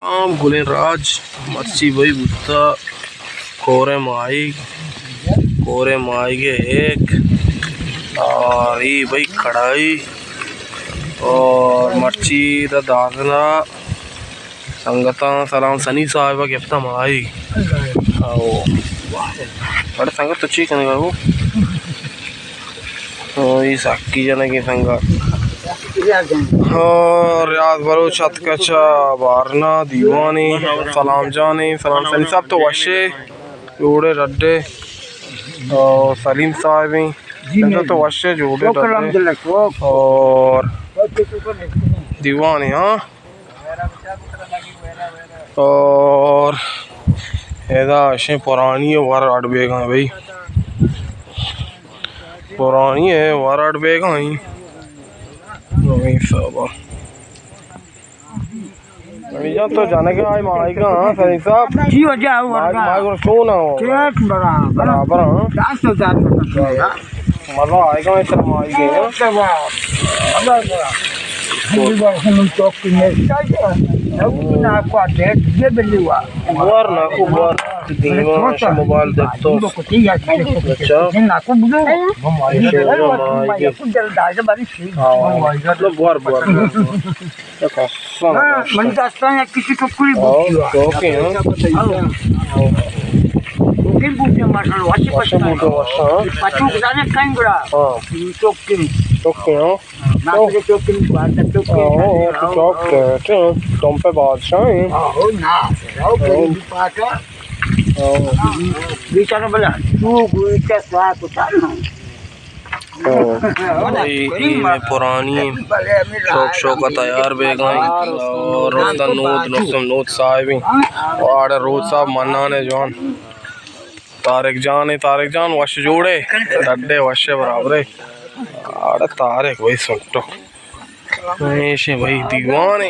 Gulen राज मच्छी भाई बुत्ता कोरे माई के एक और ये भाई कढ़ाई और मच्छी दा दागना संगता सलाम सनी साहिबा गिफ्ता माई बड़े संगत तो ठीक है वो तो ये साकी जने की संगत और याद बरो छत कचा वारना दीवानी सलाम जानी सलाम सनी साहब तो वशे जोड़े रड्डे और सलीम साहब तो वशे जोड़े रड्डे और दीवानी हाँ और ऐसा अशे पुरानी है वार आठ बेगा भाई पुरानी है वार आठ बेगा ही तो जाने के आज माएगा सही साहब जी हो जाओ माई को शो ना हो ठीक बराबर हां 400 मतलब आएगा मैं चल माई के हम चौक में ना को डेट ये बिल्ली हुआ बार ना को बार दीवा मोबाइल देखतो अच्छा ना को बुझो हमारे कुछ जल दाज बारी ठीक मतलब बार मन दास्तान या किसी को पूरी बुक ओके दिन बुक मार वाची पाचू जाने कहीं बड़ा हां चौक ना के चौक की बात चौक तुम पे बादशाह है ओ ना राव के पाटा बेचारा बोला तू गुई के साथ उतारना पुरानी शौक तैयार बेगाई और नोट साहब और रोज साहब मन्ना ने जवान तारिक जान वश जोड़े डड्डे वशे बराबर आड़े तारिक भाई सुटो ऐसे भाई दीवाने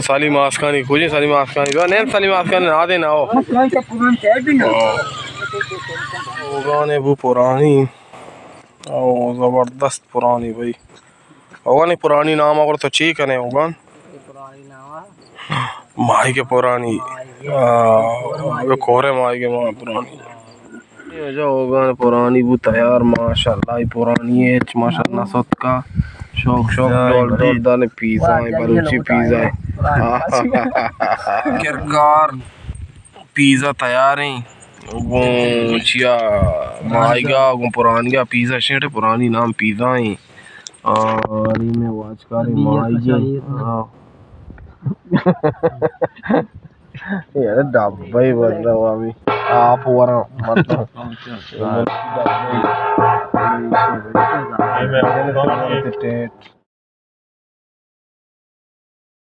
साली मास्कानी खोजे साली मास्कानी नैन साली मास्कानी ना देना हो गाने वो पुरानी ओ जबरदस्त पुरानी भाई होगा नहीं पुरानी नाम अगर तो ठीक है नहीं होगा माई के पुरानी कोरे माई के माँ पुरानी ये जो होगा पुरानी वो तैयार माशाल्लाह पुरानी है माशाल्लाह सत का शौक डोल दाने पिज़्ज़ा है बरूची पिज़्ज़ा है किरकार पिज़्ज़ा तैयार है वो चिया माईगा वो पुरानी का पिज़्ज़ा शेट पुरानी नाम पिज़्ज़ा है और इनमें वाच कर माई हां यार डब्बा ही बदला हुआ अभी आप वरा मतलब